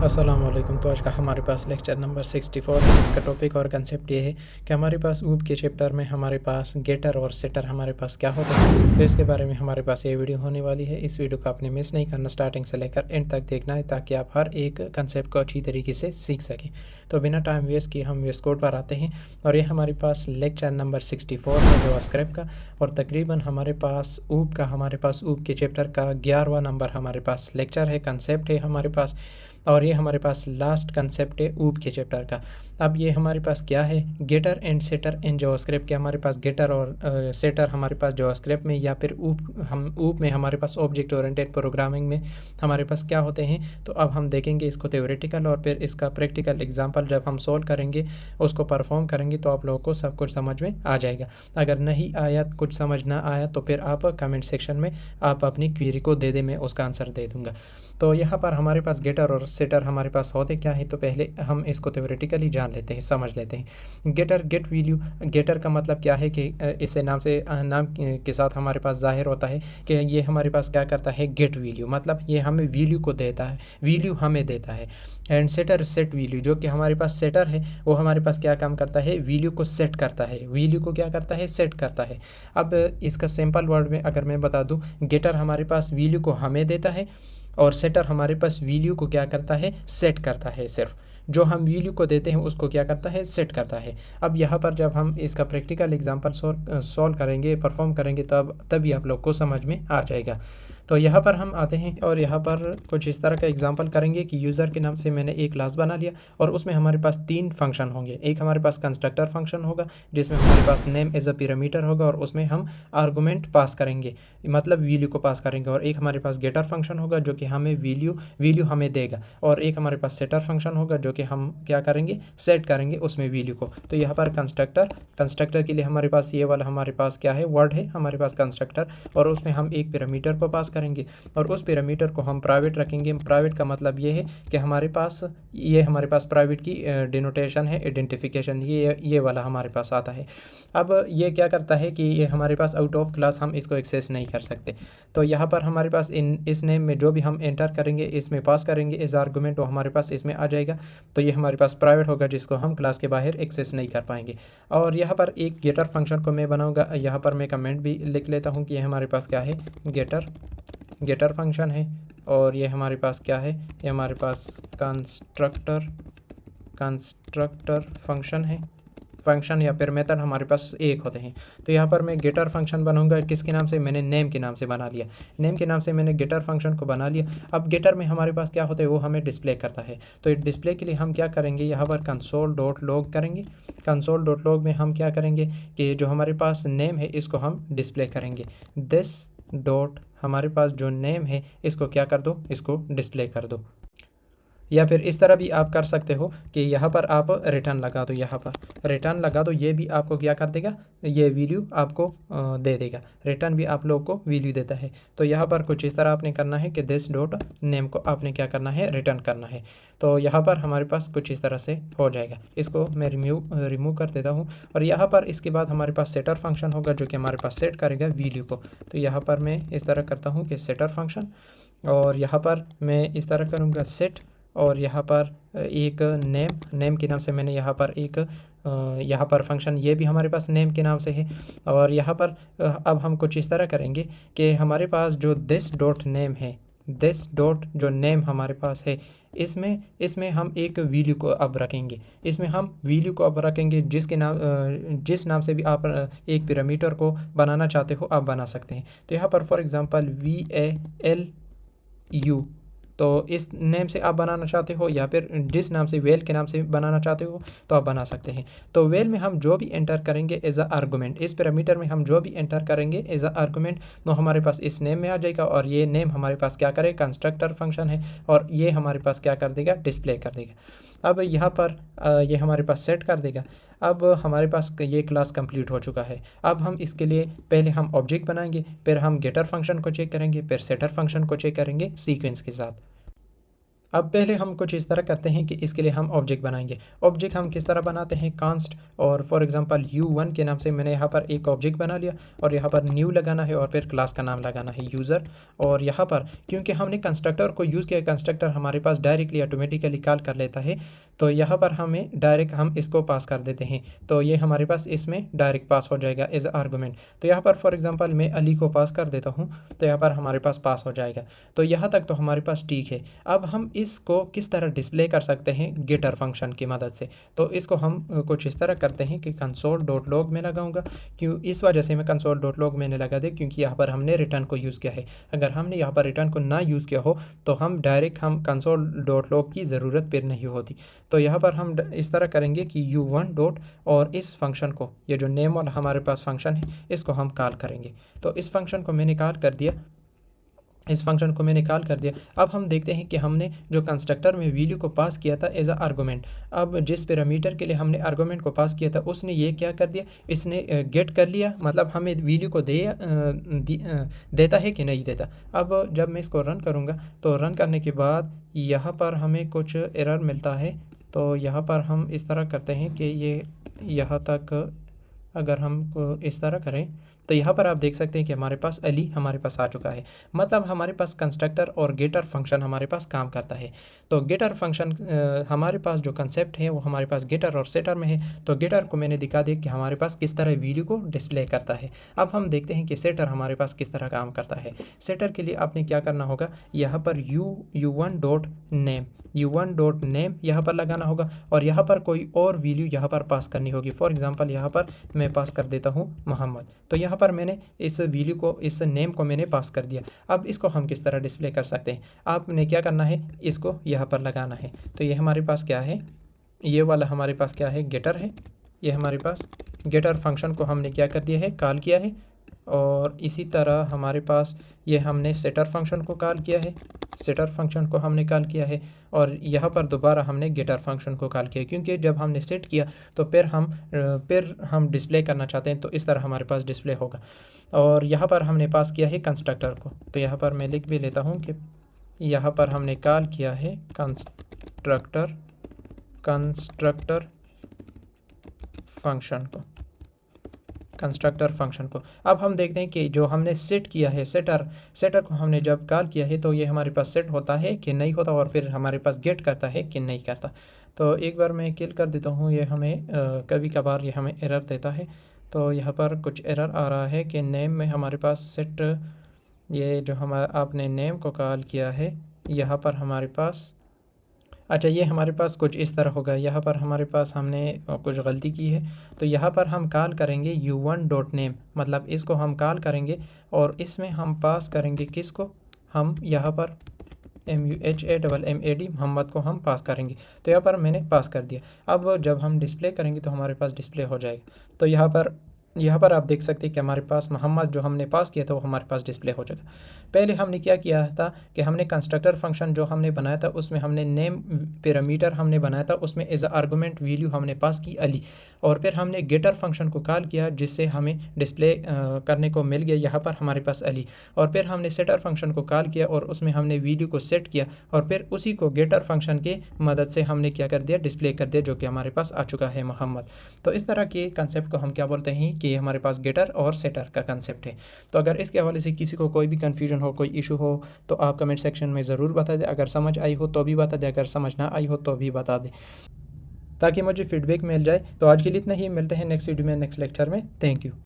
अस्सलाम वालेकुम। तो आज का हमारे पास लेक्चर नंबर 64 है। इसका टॉपिक और कंसेप्ट ये है कि हमारे पास ऊप के चैप्टर में हमारे पास गेटर और सेटर हमारे पास क्या होता है, तो इसके बारे में हमारे पास ये वीडियो होने वाली है। इस वीडियो को आपने मिस नहीं करना, स्टार्टिंग से लेकर एंड तक देखना है ताकि आप हर एक कंसेप्ट को अच्छी तरीके से सीख सकें। तो बिना टाइम वेस्ट किए हम वेस्ट कोड पर आते हैं और ये हमारे पास लेक्चर नंबर 64 है जावास्क्रिप्ट का, और तकरीबन हमारे पास ऊप के चैप्टर का 11वां नंबर हमारे पास लेक्चर है, कंसेप्ट है हमारे पास, और ये हमारे पास लास्ट कंसेप्ट है ऊप के चैप्टर का। अब ये हमारे पास क्या है, getter and setter in JavaScript के। हमारे पास गेटर और सेटर हमारे पास जावास्क्रिप्ट में या फिर ऊप में हमारे पास ऑब्जेक्ट ओरिएंटेड प्रोग्रामिंग में हमारे पास क्या होते हैं। तो अब हम देखेंगे इसको थ्योरेटिकल और फिर इसका प्रैक्टिकल एग्जांपल जब हम सोल्व करेंगे, उसको परफॉर्म करेंगे, तो आप लोगों को सब कुछ समझ में आ जाएगा। अगर नहीं आया, कुछ समझ ना आया, तो फिर आप कमेंट सेक्शन में आप अपनी क्वेरी को दे मैं उसका आंसर दे दूँगा। तो यहाँ पर हमारे पास गेटर और सेटर हमारे पास होते क्या है, तो पहले हम इसको थ्योरेटिकली जान लेते हैं, समझ लेते हैं। गेटर गेट वैल्यू, गेटर का मतलब क्या है कि इसे नाम के साथ हमारे पास जाहिर होता है कि ये हमारे पास क्या करता है, गेट वैल्यू, मतलब ये हमें वैल्यू को देता है, वैल्यू हमें देता है। एंड सेटर सेट वैल्यू, जो कि हमारे पास सेटर है, वो हमारे पास क्या काम करता है, वैल्यू को सेट करता है, वैल्यू को क्या करता है, सेट करता है। अब इसका सिंपल वर्ड में अगर मैं बता दूँ, गेटर हमारे पास वैल्यू को हमें देता है और सेटर हमारे पास वैल्यू को क्या करता है, सेट करता है। सिर्फ जो हम वैल्यू को देते हैं उसको क्या करता है, सेट करता है। अब यहाँ पर जब हम इसका प्रैक्टिकल एग्जांपल सॉल्व करेंगे, परफॉर्म करेंगे, तभी आप लोग को समझ में आ जाएगा। तो यहाँ पर हम आते हैं और यहाँ पर कुछ इस तरह का एग्जांपल करेंगे कि यूज़र के नाम से मैंने एक क्लास बना लिया और उसमें हमारे पास 3 फंक्शन होंगे। एक हमारे पास कंस्ट्रक्टर फंक्शन होगा जिसमें हमारे पास नेम एज अ पैरामीटर होगा और उसमें हम आर्गुमेंट पास करेंगे, मतलब वैल्यू को पास करेंगे। और एक हमारे पास गेटर फंक्शन होगा जो कि हमें वैल्यू हमें देगा, और एक हमारे पास सेटर फंक्शन होगा जो कि हम क्या करेंगे, सेट करेंगे उसमें वैल्यू को। तो यहाँ पर कंस्ट्रक्टर के लिए हमारे पास ये वाला हमारे पास क्या है, वर्ड है हमारे पास कंस्ट्रक्टर, और उसमें हम एक पैरामीटर को पास करेंगे और उस पैरामीटर को हम प्राइवेट रखेंगे। प्राइवेट का मतलब ये है कि हमारे पास प्राइवेट की डिनोटेशन है, आइडेंटिफिकेशन, ये वाला हमारे पास आता है। अब ये क्या करता है कि ये हमारे पास आउट ऑफ क्लास हम इसको एक्सेस नहीं कर सकते। तो यहाँ पर हमारे पास इस नेम में जो भी हम एंटर करेंगे, इसमें पास करेंगे एज आर्गुमेंट, वो हमारे पास इसमें आ जाएगा। तो ये हमारे पास प्राइवेट होगा जिसको हम क्लास के बाहर एक्सेस नहीं कर पाएंगे। और यहाँ पर एक गेटर फंक्शन को मैं बनाऊंगा, यहाँ पर मैं कमेंट भी लिख लेता हूँ कि ये हमारे पास क्या है, गेटर फंक्शन है। और ये हमारे पास क्या है, ये हमारे पास कंस्ट्रक्टर फंक्शन या फिर मेथड हमारे पास एक होते हैं। तो यहाँ पर मैं गेटर फंक्शन बनाऊंगा किसके नाम से, मैंने नेम के नाम से बना लिया, नेम के नाम से मैंने गेटर फंक्शन को बना लिया। अब गेटर में हमारे पास क्या होता है, वो हमें डिस्प्ले करता है। तो डिस्प्ले के लिए हम क्या करेंगे, यहाँ पर console.log करेंगे। console.log में हम क्या करेंगे कि जो हमारे पास नेम है इसको हम डिस्प्ले करेंगे। दिस डॉट हमारे पास जो नेम है इसको क्या कर दो, इसको डिस्प्ले कर दो। या फिर इस तरह भी आप कर सकते हो कि यहाँ पर आप रिटर्न लगा दो, यहाँ पर रिटर्न लगा दो, ये भी आपको क्या कर देगा, ये वैल्यू आपको दे देगा। रिटर्न भी आप लोग को वैल्यू देता है। तो यहाँ पर कुछ इस तरह आपने करना है कि दिस डॉट नेम को आपने क्या करना है, रिटर्न करना है। तो यहाँ पर हमारे पास कुछ इस तरह से हो जाएगा। इसको मैं रिमूव कर देता हूँ। और यहाँ पर इसके बाद हमारे पास सेटर फंक्शन होगा जो कि हमारे पास सेट करेगा वैल्यू को। तो यहाँ पर मैं इस तरह करता हूँ कि सेटर फंक्शन, और यहाँ पर मैं इस तरह करूँगा सेट, और यहाँ पर एक नेम के नाम से मैंने यहाँ पर फंक्शन, ये भी हमारे पास नेम के नाम से है। और यहाँ पर अब हम कुछ इस तरह करेंगे कि हमारे पास जो दिस डॉट नेम है, दिस डॉट जो नेम हमारे पास है, इसमें हम एक वैल्यू को अब रखेंगे। इसमें हम वैल्यू को अब रखेंगे जिस नाम से भी आप एक पैरामीटर को बनाना चाहते हो आप बना सकते हैं। तो यहाँ पर फॉर एग्जांपल VALU, तो इस नेम से आप बनाना चाहते हो, या फिर जिस नाम से वेल के नाम से बनाना चाहते हो तो आप बना सकते हैं। तो वेल में हम जो भी एंटर करेंगे एज अ आर्गुमेंट, इस पैरामीटर में हम जो भी एंटर करेंगे एज अ आर्गुमेंट, तो हमारे पास इस नेम में आ जाएगा। और ये नेम हमारे पास क्या करेगा, कंस्ट्रक्टर फंक्शन है, और ये हमारे पास क्या कर देगा, डिस्प्ले कर देगा। अब यहाँ पर ये हमारे पास सेट कर देगा। अब हमारे पास ये क्लास कंप्लीट हो चुका है। अब हम इसके लिए पहले हम ऑब्जेक्ट बनाएंगे, फिर हम गेटर फंक्शन को चेक करेंगे, फिर सेटर फंक्शन को चेक करेंगे सीक्वेंस के साथ। अब पहले हम कुछ इस तरह करते हैं कि इसके लिए हम ऑब्जेक्ट बनाएंगे। ऑब्जेक्ट हम किस तरह बनाते हैं, कांस्ट और फॉर एग्जांपल u1 के नाम से मैंने यहाँ पर एक ऑब्जेक्ट बना लिया और यहाँ पर न्यू लगाना है और फिर क्लास का नाम लगाना है यूज़र। और यहाँ पर क्योंकि हमने कंस्ट्रक्टर को यूज़ किया, कंस्ट्रक्टर हमारे पास डायरेक्टली ऑटोमेटिकली कॉल कर लेता है, तो यहाँ पर हमें डायरेक्ट हम इसको पास कर देते हैं, तो ये हमारे पास इसमें डायरेक्ट पास हो जाएगा एज आर्गूमेंट। तो यहाँ पर फॉर एग्जाम्पल मैं अली को पास कर देता हूँ, तो यहाँ पर हमारे पास पास हो जाएगा। तो यहाँ तक तो हमारे पास ठीक है। अब हम इसको किस तरह डिस्प्ले कर सकते हैं, गेटर फंक्शन की मदद से। तो इसको हम कुछ इस तरह करते हैं कि console.log में लगाऊंगा। क्यों, इस वजह से मैं console.log मैंने लगा दे क्योंकि यहाँ पर हमने रिटर्न को यूज़ किया है। अगर हमने यहाँ पर रिटर्न को ना यूज़ किया हो तो हम डायरेक्ट console.log की ज़रूरत फिर नहीं होती। तो यहाँ पर हम इस तरह करेंगे कि u1 डॉट और इस फंक्शन को, ये जो नेम वाला हमारे पास फंक्शन है, इसको हम कॉल करेंगे। तो इस फंक्शन को मैंने कॉल कर दिया, इस फंक्शन को मैंने कॉल कर दिया। अब हम देखते हैं कि हमने जो कंस्ट्रक्टर में वैल्यू को पास किया था एज अ आर्गूमेंट, अब जिस पैरामीटर के लिए हमने आर्गूमेंट को पास किया था उसने ये क्या कर दिया, इसने गेट कर लिया, मतलब हमें वैल्यू को देता है कि नहीं देता। अब जब मैं इसको रन करूँगा तो रन करने के बाद यहाँ पर हमें कुछ एरर मिलता है। तो यहाँ पर हम इस तरह करते हैं कि ये यहाँ तक अगर हम इस तरह करें तो यहाँ पर आप देख सकते हैं कि हमारे पास अली हमारे पास आ चुका है। मतलब हमारे पास कंस्ट्रक्टर और गेटर फंक्शन हमारे पास काम करता है। तो गेटर फंक्शन हमारे पास जो कंसेप्ट है वो हमारे पास गेटर और सेटर में है। तो गेटर को मैंने दिखा दिया कि हमारे पास किस तरह वैल्यू को डिस्प्ले करता है। अब हम देखते हैं कि सेटर हमारे पास किस तरह काम करता है। सेटर के लिए आपने क्या करना होगा, यहाँ पर u1 dot name, u1 dot name यहाँ पर लगाना होगा और यहाँ पर कोई और वैल्यू यहाँ पर पास करनी होगी। फॉर एग्जांपल यहाँ पर मैं पास कर देता हूँ मोहम्मद। तो यहाँ पर मैंने इस वैल्यू को, इस नेम को मैंने पास कर दिया। अब इसको हम किस तरह डिस्प्ले कर सकते हैं, आपने क्या करना है, इसको यहाँ पर लगाना है। तो ये हमारे पास क्या है, ये वाला हमारे पास क्या है, गेटर है। ये हमारे पास गेटर फंक्शन को हमने क्या कर दिया है, कॉल किया है। और इसी तरह हमारे पास ये हमने सेटर फंक्शन को कॉल किया है, सेटर फंक्शन को हमने कॉल किया है। और यहाँ पर दोबारा हमने गेटर फंक्शन को कॉल किया क्योंकि जब हमने सेट किया तो फिर हम डिस्प्ले करना चाहते हैं, तो इस तरह हमारे पास डिस्प्ले होगा। और यहाँ पर हमने पास किया है कंस्ट्रक्टर को, तो यहाँ पर मैं लिख भी लेता हूँ कि यहाँ पर हमने कॉल किया है कंस्ट्रक्टर फंक्शन को। अब हम देखते हैं कि जो हमने सेट किया है, सेटर को हमने जब कॉल किया है तो ये हमारे पास सेट होता है कि नहीं होता और फिर हमारे पास गेट करता है कि नहीं करता। तो एक बार मैं किल कर देता हूँ, ये हमें कभी कभार ये हमें एरर देता है। तो यहाँ पर कुछ एरर आ रहा है कि नेम में हमारे पास सेट, ये जो हमारा आपने नेम को कॉल किया है यहाँ पर हमारे पास, अच्छा ये हमारे पास कुछ इस तरह होगा। यहाँ पर हमारे पास हमने कुछ गलती की है। तो यहाँ पर हम कॉल करेंगे u1 डॉट नेम, मतलब इसको हम कॉल करेंगे और इसमें हम पास करेंगे किसको, हम यहाँ पर MUHAMMAD मोहम्मद को हम पास करेंगे। तो यहाँ पर मैंने पास कर दिया। अब जब हम डिस्प्ले करेंगे तो हमारे पास डिस्प्ले हो जाएगा। तो यहाँ पर आप देख सकते हैं कि हमारे पास मोहम्मद जो हमने पास किया था वो हमारे पास डिस्प्ले हो जाएगा। पहले हमने क्या किया था कि हमने कंस्ट्रक्टर फंक्शन जो हमने बनाया था उसमें हमने नेम पैरामीटर हमने बनाया था, उसमें एज आर्गूमेंट वैल्यू हमने पास की अली, और फिर हमने गेटर फंक्शन को कॉल किया जिससे हमें डिस्प्ले करने को मिल गया यहाँ पर हमारे पास अली। और फिर हमने सेटर फंक्शन को कॉल किया और उसमें हमने वैल्यू को सेट किया और फिर उसी को गेटर फंक्शन के मदद से हमने क्या कर दिया, डिस्प्ले कर दिया, जो कि हमारे पास आ चुका है मोहम्मद। तो इस तरह के कंसेप्ट को हम क्या बोलते हैं कि हमारे पास गेटर और सेटर का कंसेप्ट है। तो अगर इसके हवाले से किसी को कोई भी कन्फ्यूजन हो, कोई इशू हो तो आप कमेंट सेक्शन में ज़रूर बता दें। अगर समझ आई हो तो भी बता दें, अगर समझ ना आई हो तो भी बता दें ताकि मुझे फीडबैक मिल जाए। तो आज के लिए इतना ही, मिलते हैं नेक्स्ट वीडियो में, नेक्स्ट लेक्चर में। Thank you.